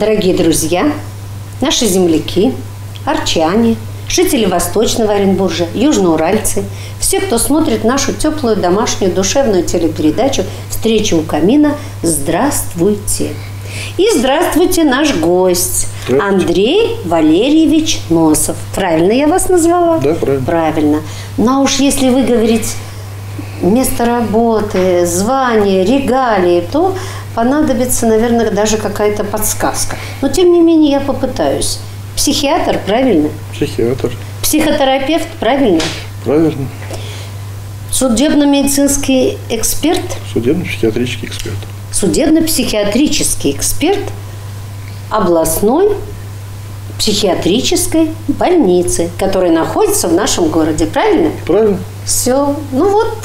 Дорогие друзья, наши земляки, арчане, жители Восточного Оренбуржа, южноуральцы, все, кто смотрит нашу теплую домашнюю душевную телепередачу «Встреча у камина», здравствуйте! И здравствуйте, наш гость Андрей Валерьевич Носов. Правильно я вас назвала? Да, правильно. Правильно. Но уж если вы говорите место работы, звание, регалии, то понадобится, наверное, даже какая-то подсказка. Но, тем не менее, я попытаюсь. Психиатр, правильно? Психиатр. Психотерапевт, правильно? Правильно. Судебно-медицинский эксперт? Судебно-психиатрический эксперт. Судебно-психиатрический эксперт областной психиатрической больницы, которая находится в нашем городе, правильно? Правильно. Все. Ну вот,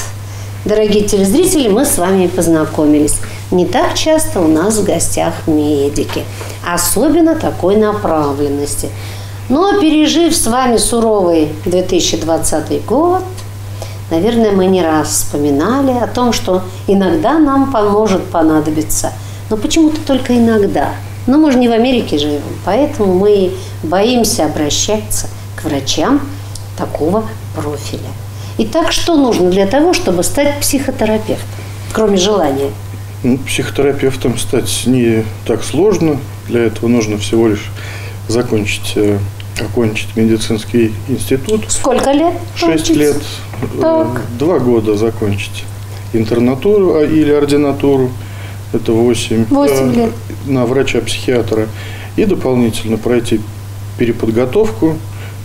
дорогие телезрители, мы с вами познакомились. Не так часто у нас в гостях медики, особенно такой направленности. Но пережив с вами суровый 2020 год, наверное, мы не раз вспоминали о том, что иногда нам может понадобиться. Но почему-то только иногда. Но мы же не в Америке живем, поэтому мы боимся обращаться к врачам такого профиля. Итак, что нужно для того, чтобы стать психотерапевтом, кроме желания? Психотерапевтом стать не так сложно. Для этого нужно всего лишь окончить медицинский институт. Сколько лет? 6 лет. Так. 2 года закончить интернатуру или ординатуру. Это 8 лет. На врача-психиатра. И дополнительно пройти переподготовку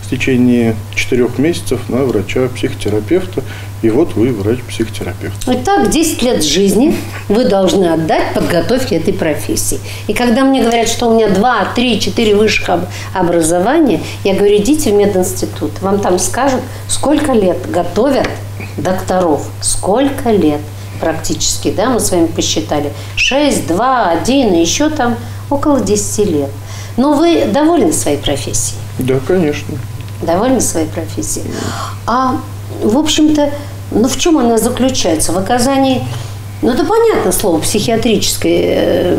в течение 4 месяцев на врача-психотерапевта. И вот вы врач-психотерапевт. Итак, 10 лет жизни вы должны отдать подготовке этой профессии. И когда мне говорят, что у меня 2, 3, 4 высших образования, я говорю, идите в мединститут. Вам там скажут, сколько лет готовят докторов. Сколько лет практически, да, мы с вами посчитали. 6, 2, 1 и еще там около 10 лет. Но вы довольны своей профессией? Да, конечно. Довольны своей профессией. А, в общем-то, в чем она заключается? В оказании, это понятно слово, психиатрической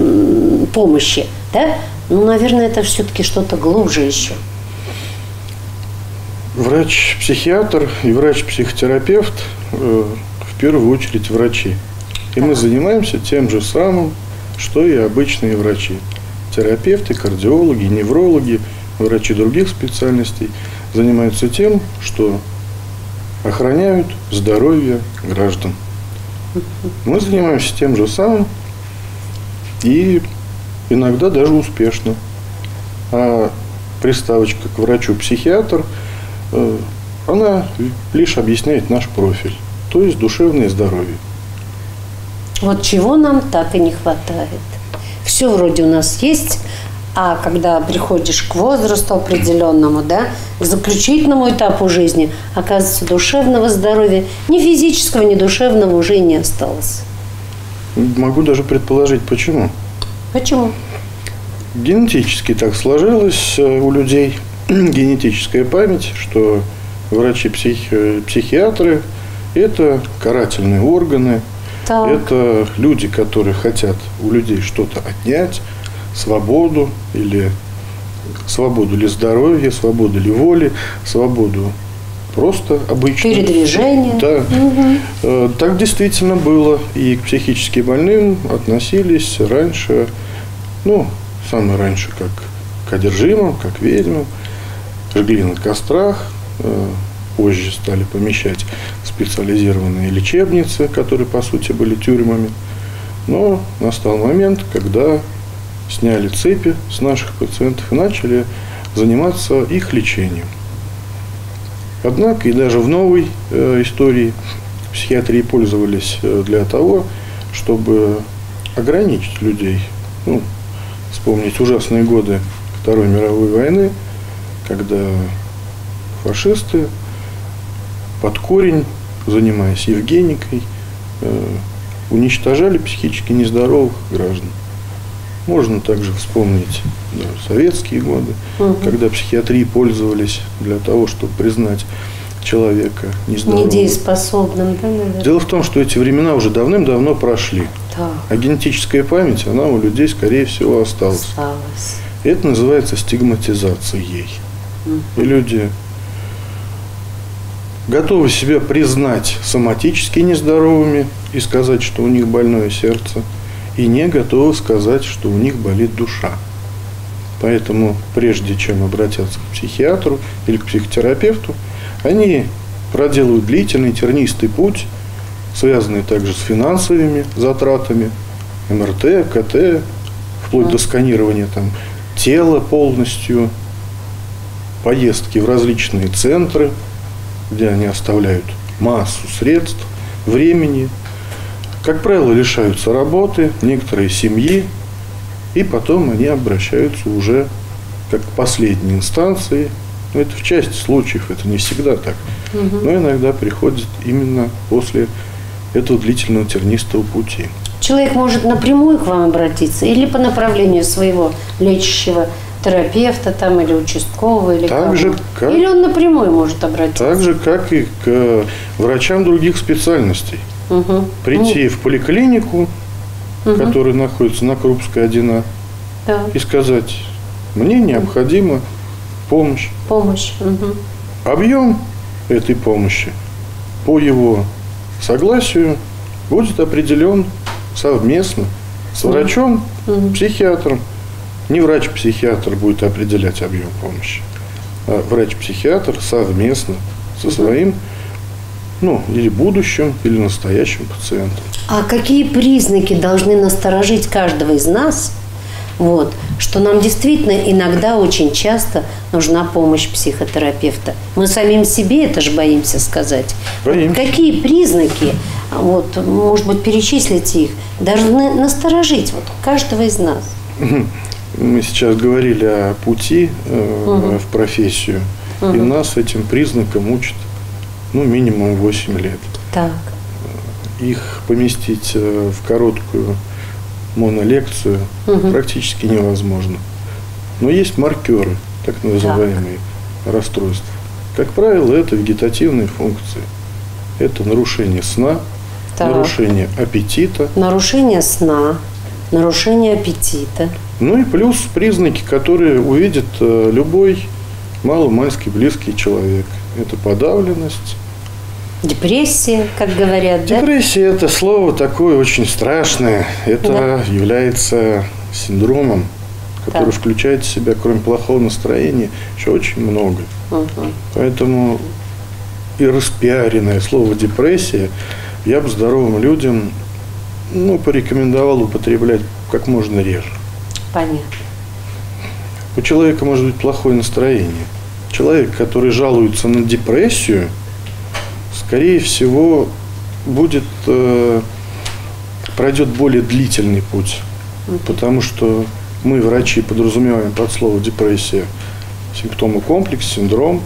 помощи, да? Наверное, это все-таки что-то глубже еще. Врач-психиатр и врач-психотерапевт в первую очередь врачи. И мы занимаемся тем же самым, что и обычные врачи. Терапевты, кардиологи, неврологи, врачи других специальностей занимаются тем, что охраняют здоровье граждан. Мы занимаемся тем же самым и иногда даже успешно. А приставочка к врачу-психиатр, она лишь объясняет наш профиль, то есть душевное здоровье. Вот чего нам так и не хватает. Все вроде у нас есть, а когда приходишь к возрасту определенному, да, к заключительному этапу жизни, оказывается, душевного здоровья, ни физического, ни душевного уже и не осталось. Могу даже предположить, почему. Почему? Генетически так сложилось у людей, генетическая память, что врачи-психиатры – это карательные органы, так. Это люди, которые хотят у людей что-то отнять, свободу ли здоровья, свободу ли воли, свободу просто обычную. Передвижение. Да. Угу. Так действительно было. И к психически больным относились раньше, самое раньше, как к одержимым, как ведьмам, жгли на кострах. Позже стали помещать специализированные лечебницы, которые, по сути, были тюрьмами. Но настал момент, когда сняли цепи с наших пациентов и начали заниматься их лечением. Однако и даже в новой истории психиатрии пользовались для того, чтобы ограничить людей. Вспомнить ужасные годы Второй мировой войны, когда фашисты под корень, занимаясь евгеникой, уничтожали психически нездоровых граждан. Можно также вспомнить советские годы, когда психиатрии пользовались для того, чтобы признать человека нездоровым. Недееспособным, да, наверное. Дело в том, что эти времена уже давным-давно прошли. Так. А генетическая память, она у людей, скорее всего, осталась. Это называется стигматизацией. И люди готовы себя признать соматически нездоровыми и сказать, что у них больное сердце, и не готовы сказать, что у них болит душа. Поэтому, прежде чем обратятся к психиатру или к психотерапевту, они проделывают длительный, тернистый путь, связанный также с финансовыми затратами, МРТ, КТ, вплоть до сканирования тела полностью, поездки в различные центры, где они оставляют массу средств, времени. Как правило, лишаются работы, некоторые семьи, и потом они обращаются уже как к последней инстанции. Но это в части случаев, это не всегда так. Но иногда приходит именно после этого длительного тернистого пути. Человек может напрямую к вам обратиться или по направлению своего лечащего терапевта или участкового, или так же, или он напрямую может обратиться? Так же, как и к врачам других специальностей. Прийти в поликлинику, которая находится на Крупской 1А, и сказать: мне необходима помощь. Объем этой помощи по его согласию будет определен совместно с врачом, психиатром. Не врач-психиатр будет определять объем помощи, а врач-психиатр совместно со своим, или будущим, или настоящим пациентом. А какие признаки должны насторожить каждого из нас, что нам действительно иногда, очень часто нужна помощь психотерапевта? Мы самим себе это же боимся сказать. Боимся. Какие признаки, может быть, перечислить их, должны насторожить каждого из нас? Мы сейчас говорили о пути в профессию, и нас этим признаком учат минимум 8 лет. Так. Их поместить в короткую монолекцию практически невозможно. Но есть маркеры, так называемые расстройства. Как правило, это вегетативные функции. Это нарушение сна, нарушение аппетита. Нарушение сна, нарушение аппетита. И плюс признаки, которые увидит любой маломальски близкий человек. Это подавленность. Депрессия, как говорят, да? Депрессия – это слово такое очень страшное. Это является синдромом, который включает в себя, кроме плохого настроения, еще очень много. Поэтому и распиаренное слово «депрессия» я бы здоровым людям порекомендовал употреблять как можно реже. Понятно. У человека может быть плохое настроение. Человек, который жалуется на депрессию, скорее всего, пройдет более длительный путь. Потому что мы, врачи, подразумеваем под слово депрессия симптомы комплекс, синдром.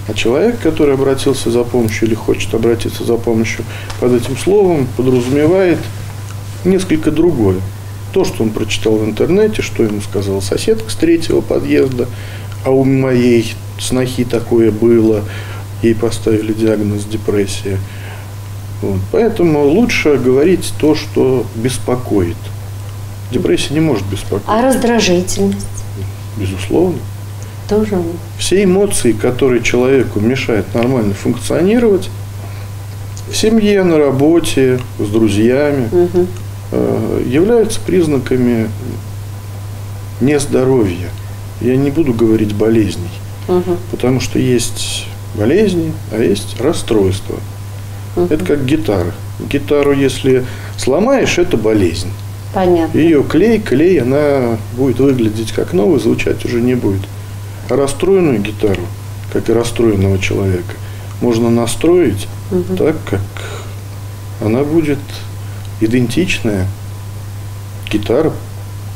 А человек, который обратился за помощью или хочет обратиться за помощью, под этим словом подразумевает несколько другое. То, что он прочитал в интернете, что ему сказала соседка с 3-го подъезда, а у моей снохи такое было, ей поставили диагноз депрессия. Поэтому лучше говорить то, что беспокоит. Депрессия не может беспокоить. А раздражительность? Безусловно. Тоже. Все эмоции, которые человеку мешают нормально функционировать, в семье, на работе, с друзьями, являются признаками нездоровья. Я не буду говорить болезней, потому что есть болезни, а есть расстройства. Это как гитара. Гитару, если сломаешь, это болезнь. Понятно. Ее клей, она будет выглядеть как новая, звучать уже не будет. А расстроенную гитару, как и расстроенного человека, можно настроить так, как она будет идентичная гитара,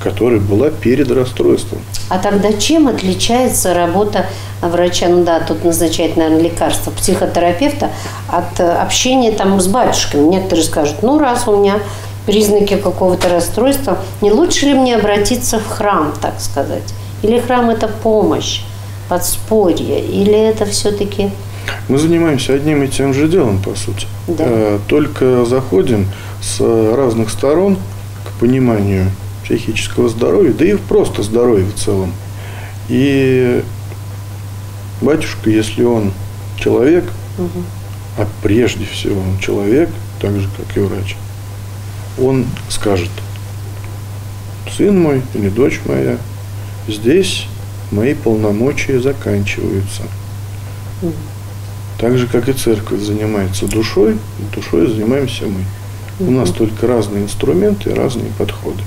которая была перед расстройством. А тогда чем отличается работа врача, тут назначает, наверное, лекарства, психотерапевта от общения с батюшками? Некоторые скажут, раз у меня признаки какого-то расстройства, не лучше ли мне обратиться в храм, так сказать? Или храм – это помощь, подспорье, или это все-таки Мы занимаемся одним и тем же делом, по сути. Да. Только заходим с разных сторон к пониманию психического здоровья, да и просто здоровья в целом. И батюшка, если он человек, а прежде всего он человек, так же, как и врач, он скажет: сын мой или дочь моя, здесь мои полномочия заканчиваются. Так же, как и церковь занимается душой, душой занимаемся мы. У нас только разные инструменты и разные подходы.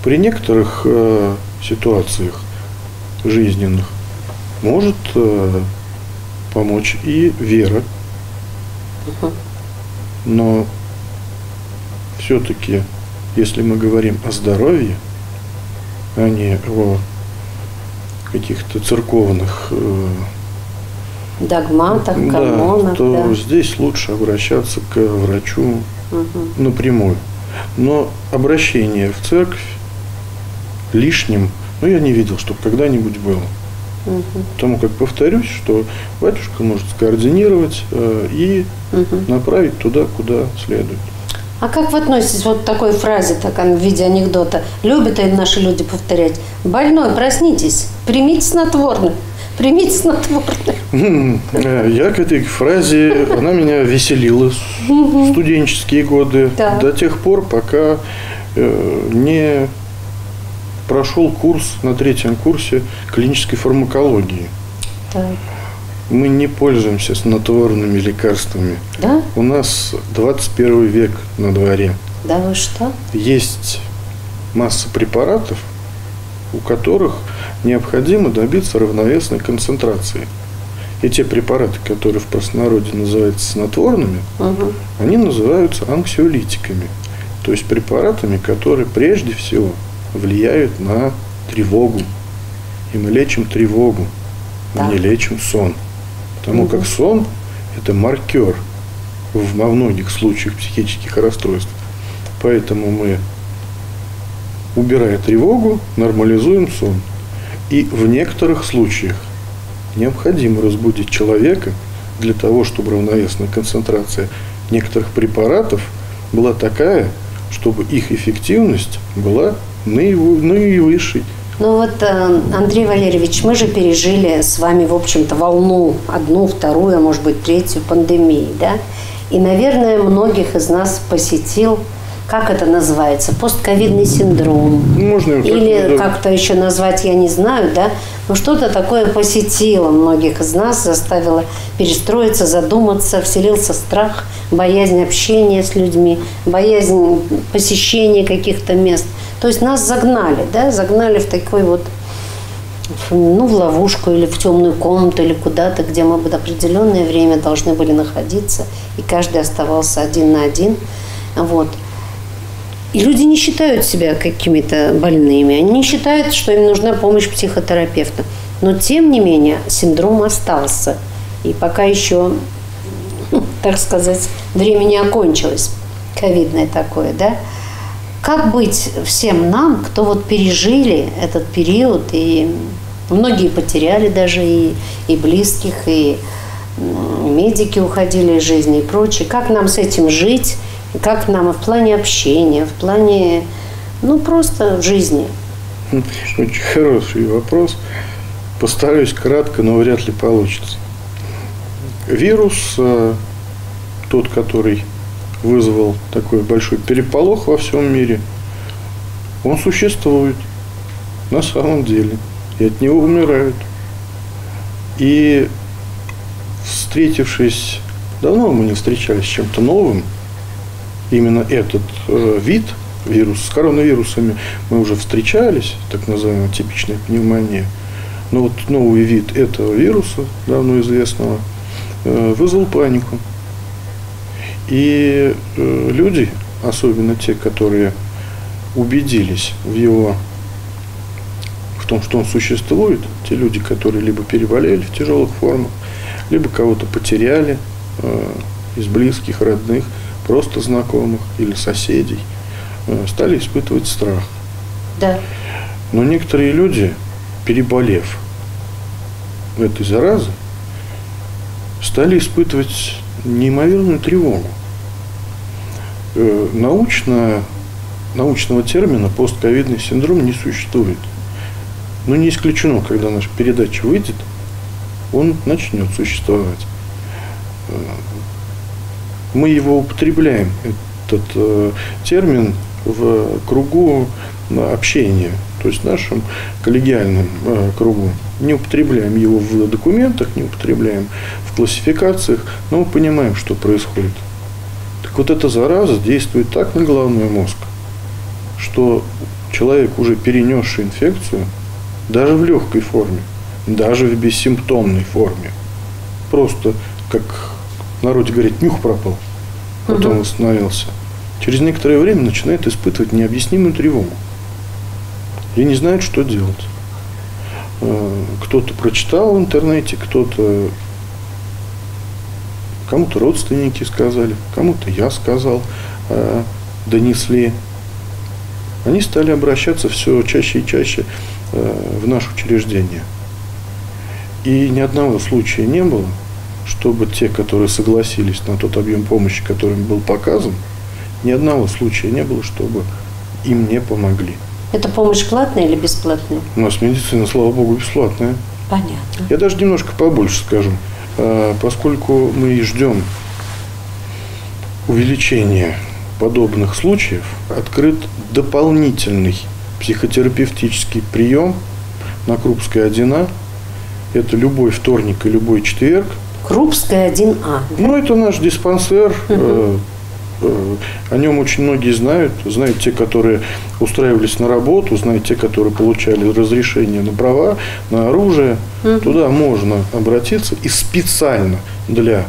При некоторых ситуациях жизненных может помочь и вера. Но все-таки, если мы говорим о здоровье, а не о каких-то церковных догматах, канонах, то здесь лучше обращаться к врачу напрямую. Но обращение в церковь лишним, я не видел, чтобы когда-нибудь было. Потому как, повторюсь, что батюшка может скоординировать и направить туда, куда следует. А как вы относитесь вот к такой фразе, так в виде анекдота? Любят наши люди повторять: больной, проснитесь, примите снотворное. Примите снотворное. Я к этой фразе, она меня веселила в студенческие годы, до тех пор, пока не прошел курс на 3-м курсе клинической фармакологии. Так. Мы не пользуемся снотворными лекарствами. Да? У нас 21 век на дворе. Да вы что? Есть масса препаратов, у которых необходимо добиться равновесной концентрации. И те препараты, которые в простонародье называются снотворными, они называются анксиолитиками. То есть препаратами, которые прежде всего влияют на тревогу. И мы лечим тревогу, мы не лечим сон. Потому как сон – это маркер во многих случаях психических расстройств. Поэтому мы, убирая тревогу, нормализуем сон. И в некоторых случаях необходимо разбудить человека для того, чтобы равновесная концентрация некоторых препаратов была такая, чтобы их эффективность была наивысшей. Ну вот, Андрей Валерьевич, мы же пережили с вами, в общем-то, волну, 1, 2, а может быть 3 пандемии, да? И, наверное, многих из нас посетил, как это называется, постковидный синдром. Можно или как-то еще назвать, я не знаю, да? Но что-то такое посетило многих из нас, заставило перестроиться, задуматься, вселился страх, боязнь общения с людьми, боязнь посещения каких-то мест. То есть нас загнали, да, загнали в такой вот, в ловушку или в темную комнату или куда-то, где мы бы определенное время должны были находиться, и каждый оставался один на один, вот. И люди не считают себя какими-то больными, они не считают, что им нужна помощь психотерапевта. Но тем не менее синдром остался, и пока еще, так сказать, время не окончилось, ковидное такое, да. Как быть всем нам, кто вот пережили этот период, и многие потеряли даже и близких, и медики уходили из жизни и прочее. Как нам с этим жить? Как нам в плане общения, в плане, просто жизни? Очень хороший вопрос. Постараюсь кратко, но вряд ли получится. Вирус, тот, который вызвал такой большой переполох во всем мире, он существует на самом деле, и от него умирают. И встретившись, давно мы не встречались с чем-то новым, именно этот вид вирус, с коронавирусами мы уже встречались, так называемая типичная пневмония, но вот новый вид этого вируса, давно известного, вызвал панику. И люди, особенно те, которые убедились в том, что он существует, те люди, которые либо переболели в тяжелых формах, либо кого-то потеряли из близких, родных, просто знакомых или соседей, стали испытывать страх. Да. Но некоторые люди, переболев этой заразой, стали испытывать неимоверную тревогу. Научного термина постковидный синдром не существует. Но не исключено, когда наша передача выйдет, он начнет существовать. Мы его употребляем, этот термин, в кругу общения, то есть в нашем коллегиальном кругу. Не употребляем его в документах, не употребляем в классификациях, но мы понимаем, что происходит. Так вот, эта зараза действует так на головной мозг, что человек, уже перенесший инфекцию, даже в легкой форме, даже в бессимптомной форме, просто, как в народе говорят, нюх пропал, потом восстановился, через некоторое время начинает испытывать необъяснимую тревогу и не знает, что делать. Кто-то прочитал в интернете, кому-то родственники сказали, кому-то я сказал, донесли. Они стали обращаться все чаще и чаще в наше учреждение. И ни одного случая не было, чтобы те, которые согласились на тот объем помощи, который им был показан, ни одного случая не было, чтобы им не помогли. Это помощь платная или бесплатная? У нас медицина, слава богу, бесплатная. Понятно. Я даже немножко побольше скажу. Поскольку мы ждем увеличения подобных случаев, открыт дополнительный психотерапевтический прием на Крупской 1А. Это любой вторник и любой четверг. Крупская 1А. Ну, это наш диспансер. О нем очень многие знают. Знают те, которые устраивались на работу, знают те, которые получали разрешение на права, на оружие. Туда можно обратиться. И специально для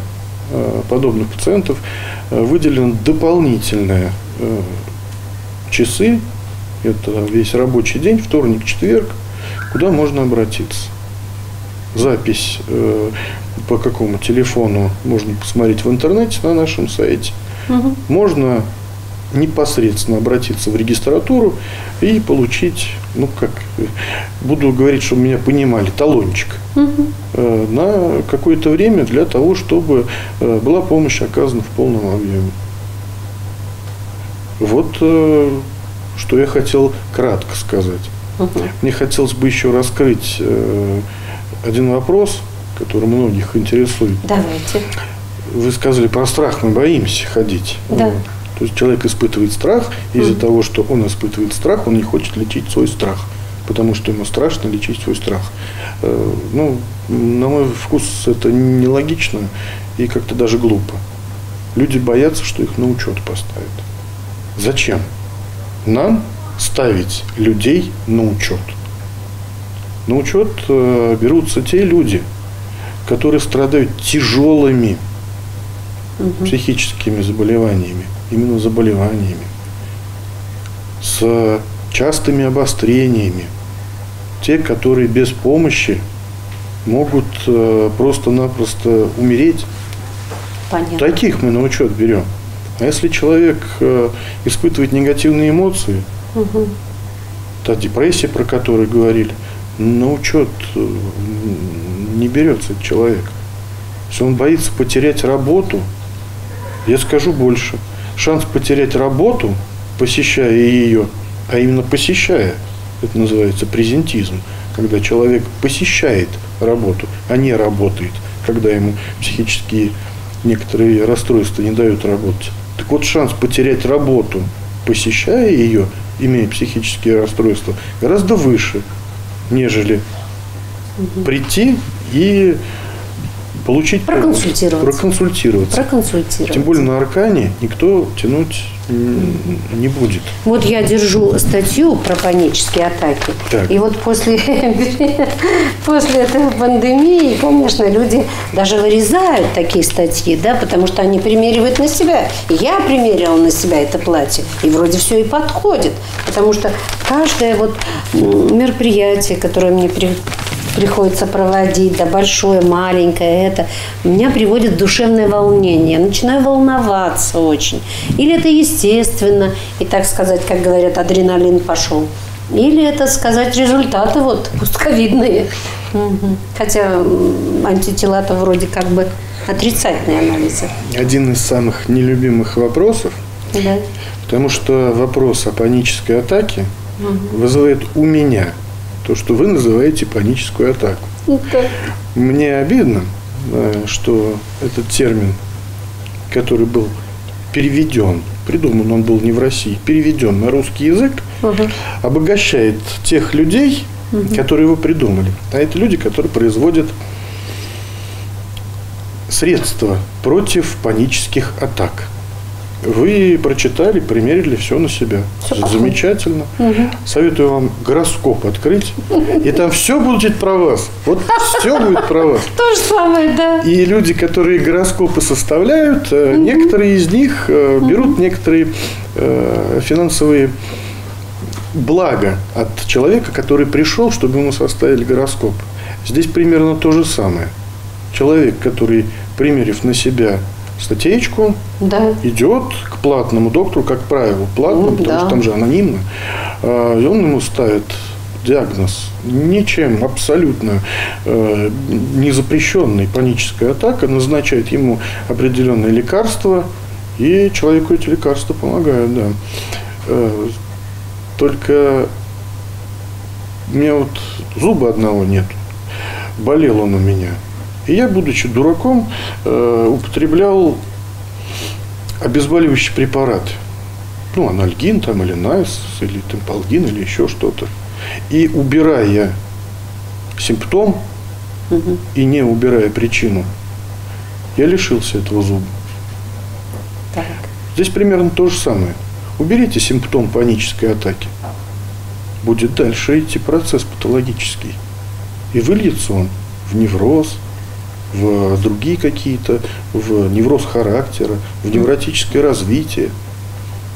подобных пациентов выделены дополнительные часы. Это весь рабочий день, вторник, четверг, куда можно обратиться. Запись по какому телефону можно посмотреть в интернете на нашем сайте. Можно непосредственно обратиться в регистратуру и получить, буду говорить, чтобы меня понимали, талончик на какое-то время для того, чтобы была помощь оказана в полном объеме. Вот что я хотел кратко сказать. Мне хотелось бы еще раскрыть один вопрос, который многих интересует. Давайте. Вы сказали про страх, мы боимся ходить. Да. То есть человек испытывает страх, и из-за того, что он испытывает страх, он не хочет лечить свой страх, потому что ему страшно лечить свой страх. На мой вкус, это нелогично и как-то даже глупо. Люди боятся, что их на учет поставят. Зачем нам ставить людей на учет? На учет берутся те люди, которые страдают тяжелыми психическими заболеваниями, именно заболеваниями, с частыми обострениями, те, которые без помощи могут просто-напросто умереть. Понятно. Таких мы на учет берем. А если человек испытывает негативные эмоции, та депрессия, про которую говорили, на учет не берется этот человек. Если он боится потерять работу, я скажу больше. Шанс потерять работу, посещая ее, а именно посещая, это называется презентизм, когда человек посещает работу, а не работает, когда ему психические некоторые расстройства не дают работать. Так вот, шанс потерять работу, посещая ее, имея психические расстройства, гораздо выше, нежели прийти и получить проконсультироваться. Тем более на Аркане никто тянуть не будет. Вот я держу статью про панические атаки. Так. И вот после этой пандемии, конечно, люди даже вырезают такие статьи, да, потому что они примеривают на себя. Я примерила на себя это платье, и вроде все и подходит. Потому что каждое мероприятие, которое мне приходится проводить, да, большое, маленькое, это меня приводит в душевное волнение. Я начинаю волноваться очень. Или это естественно, и, так сказать, как говорят, адреналин пошел. Или это, сказать, результаты постковидные. Хотя антитела-то вроде как бы отрицательные анализы. Один из самых нелюбимых вопросов, Да. потому что вопрос о панической атаке вызывает у меня то, что вы называете паническую атаку. Мне обидно, что этот термин, который был переведен, придуман он был не в России, переведен на русский язык, обогащает тех людей, которые его придумали. А это люди, которые производят средства против панических атак. Вы прочитали, примерили все на себя. Замечательно. Советую вам гороскоп открыть, и там все будет про вас. Вот все будет про вас. То же самое, да. И люди, которые гороскопы составляют, некоторые из них берут некоторые финансовые блага от человека, который пришел, чтобы ему составили гороскоп. Здесь примерно то же самое. Человек, который, примерив на себя статейку, идет к платному доктору, как правило, платному, потому что там же анонимно, и он ему ставит диагноз ничем абсолютно не запрещенной паническая атака, назначает ему определенные лекарства, и человеку эти лекарства помогают, да. Только у меня вот зуба одного нет, болел он у меня. И я, будучи дураком, употреблял обезболивающий препарат. Ну, анальгин там, или найс, или темпалгин, или еще что-то. И убирая симптом, и не убирая причину, я лишился этого зуба. Так. Здесь примерно то же самое. Уберите симптом панической атаки. Будет дальше идти процесс патологический. И выльется он в невроз, в другие какие-то, в невроз характера, в невротическое развитие.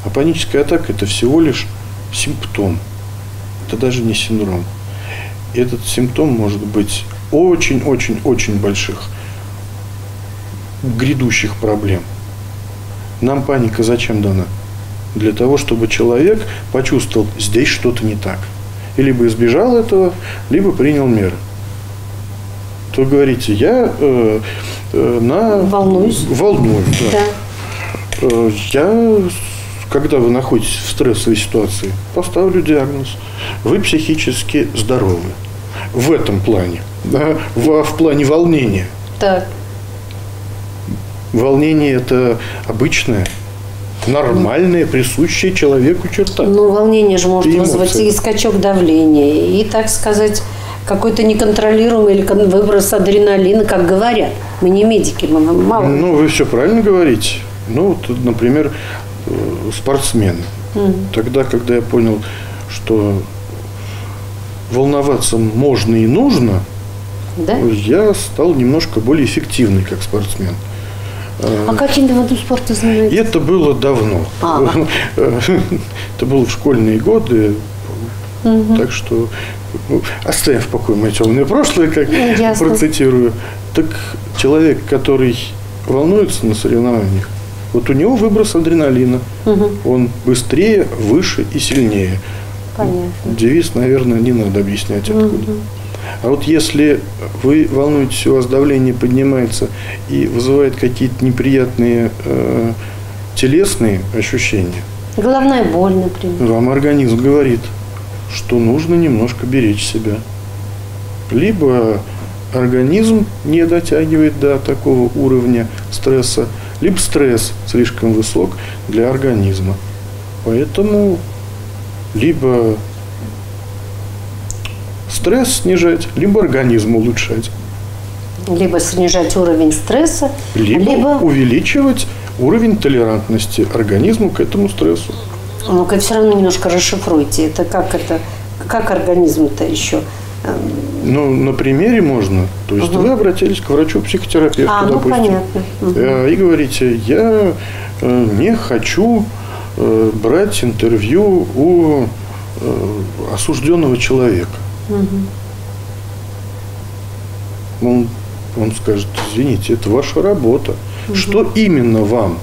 А паническая атака – это всего лишь симптом. Это даже не синдром. И этот симптом может быть очень-очень-очень больших грядущих проблем. Нам паника зачем дана? Для того, чтобы человек почувствовал, здесь что-то не так. И либо избежал этого, либо принял меры. То говорите, я волнуюсь, да. Я, когда вы находитесь в стрессовой ситуации, поставлю диагноз. Вы психически здоровы. В этом плане. Да, в плане волнения. Так. Волнение – это обычное, нормальное, присущее человеку черта. Ну, волнение же может вызвать и скачок давления, и, так сказать, какой-то неконтролируемый или выброс адреналина, как говорят. Мы не медики, мы мало. Ну, вы все правильно говорите. Ну, вот, например, спортсмены. Тогда, когда я понял, что волноваться можно и нужно, да? Я стал немножко более эффективный как спортсмен. А каким видом спорта занимаетесь? Это было давно. Это было в школьные годы. Так что оставим в покое мое темное прошлое, как процитирую. Так человек, который волнуется на соревнованиях, вот у него выброс адреналина. Он быстрее, выше и сильнее. Понятно. Девиз, наверное, не надо объяснять откуда. А вот если вы волнуетесь, у вас давление поднимается и вызывает какие-то неприятные телесные ощущения. Головная боль, например. Вам организм говорит, что нужно немножко беречь себя. Либо организм не дотягивает до такого уровня стресса, либо стресс слишком высок для организма. Поэтому либо стресс снижать, либо организм улучшать. Либо снижать уровень стресса, либо увеличивать уровень толерантности организма к этому стрессу. Ну-ка, все равно немножко расшифруйте. Это как организм-то еще? Ну, на примере можно. То есть вы обратились к врачу-психотерапевту, допустим. Понятно. И говорите, я не хочу брать интервью у осужденного человека. Он скажет, извините, это ваша работа. Что именно вам?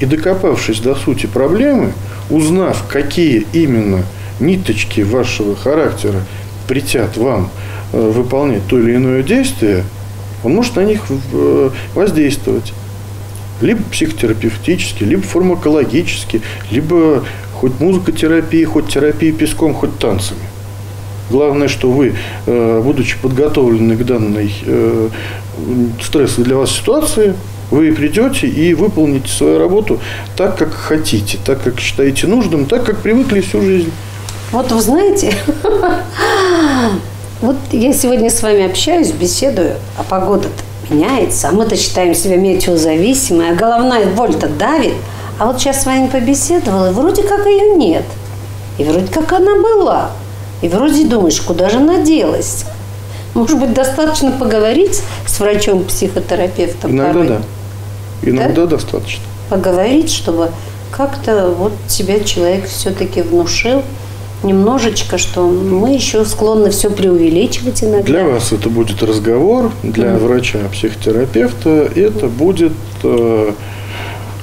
И докопавшись до сути проблемы, узнав, какие именно ниточки вашего характера притят вам выполнять то или иное действие, Он может на них воздействовать. Либо психотерапевтически, либо фармакологически, либо хоть музыкотерапией, хоть терапией песком, хоть танцами. Главное, что вы, будучи подготовлены к данной стрессовой для вас ситуации, вы придете и выполните свою работу так, как хотите, так, как считаете нужным, так, как привыкли всю жизнь. Вот вы знаете, вот я сегодня с вами общаюсь, беседую, а погода-то меняется, а мы-то считаем себя метеозависимой, а головная боль-то давит. А вот сейчас с вами побеседовала, и вроде как ее нет. И вроде как она была. И вроде думаешь, куда же она делась? Может быть, достаточно поговорить с врачом-психотерапевтом? Иногда порой? да. Иногда достаточно. Поговорить, чтобы как-то вот тебя человек все-таки внушил немножечко, что мы еще склонны все преувеличивать иногда. Для вас это будет разговор, для врача-психотерапевта это будет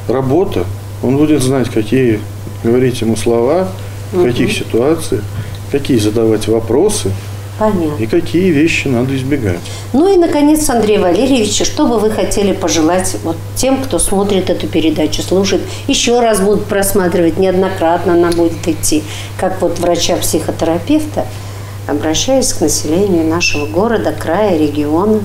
работа. Он будет знать, какие говорить ему слова, в каких ситуациях, какие задавать вопросы. Понятно. И какие вещи надо избегать. Ну и, наконец, Андрей Валерьевич, что бы вы хотели пожелать вот тем, кто смотрит эту передачу, слушает, еще раз будут просматривать, неоднократно она будет идти, как вот врача-психотерапевта, обращаясь к населению нашего города, края, региона?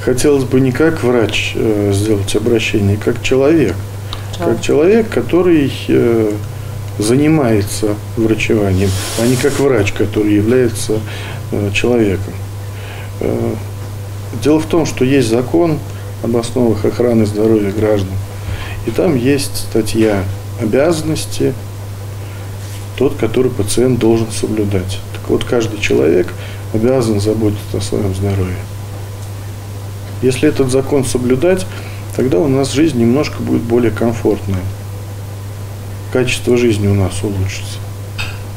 Хотелось бы не как врач сделать обращение, как человек. Как человек, который занимается врачеванием, а не как врач, который является человеком. Дело в том, что есть закон об основах охраны здоровья граждан. И там есть статья обязанности, тот, который пациент должен соблюдать. Так вот, каждый человек обязан заботиться о своем здоровье. Если этот закон соблюдать, тогда у нас жизнь немножко будет более комфортная. Качество жизни у нас улучшится.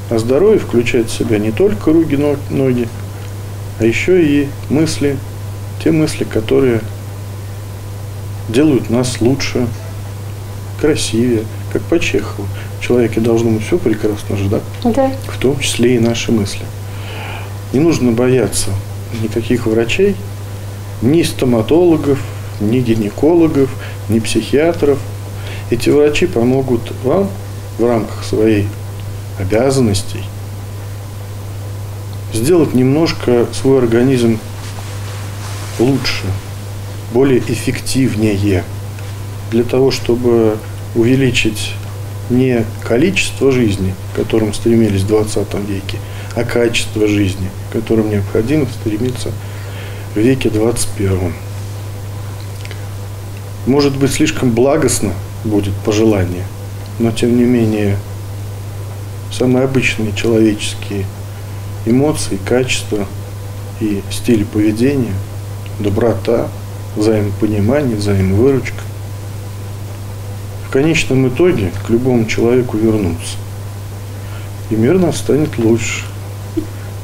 А здоровье включает в себя не только руки, ноги, а еще и мысли, те мысли, которые делают нас лучше, красивее, как по Чехову. В человеке должно быть все прекрасно же, да? Да. В том числе и наши мысли. Не нужно бояться никаких врачей, ни стоматологов, ни гинекологов, ни психиатров. Эти врачи помогут вам в рамках своей обязанностей сделать немножко свой организм лучше, более эффективнее, для того, чтобы увеличить не количество жизни, к которым стремились в 20 веке, а качество жизни, к которым необходимо стремиться в веке 21. Может быть, слишком благостно будет пожелание, но тем не менее самые обычные человеческие эмоции, качества и стиль поведения, доброта, взаимопонимание, взаимовыручка в конечном итоге к любому человеку вернутся. И мир нас станет лучше.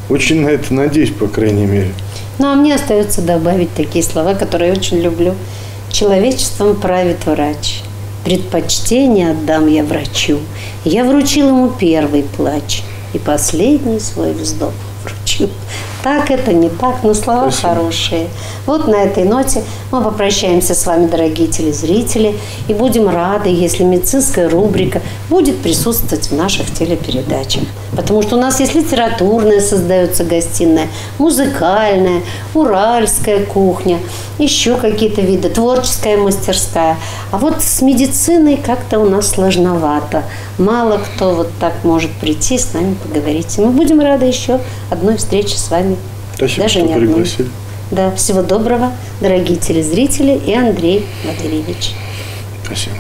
Очень на это надеюсь, по крайней мере. Ну, а мне остается добавить такие слова, которые я очень люблю. Человечеством правит врач. Предпочтение отдам я врачу. Я вручил ему первый плач и последний свой вздох вручил. Так это, не так, но слова Спасибо. Хорошие. Вот на этой ноте мы попрощаемся с вами, дорогие телезрители, и будем рады, если медицинская рубрика будет присутствовать в наших телепередачах. Потому что у нас есть литературная, создается гостиная, музыкальная, уральская кухня, еще какие-то виды, творческая мастерская. А вот с медициной как-то у нас сложновато. Мало кто вот так может прийти с нами поговорить. И мы будем рады еще одной встрече с вами. Спасибо, Даже что не одной. пригласили. Да, всего доброго, дорогие телезрители и Андрей Валерьевич. Спасибо.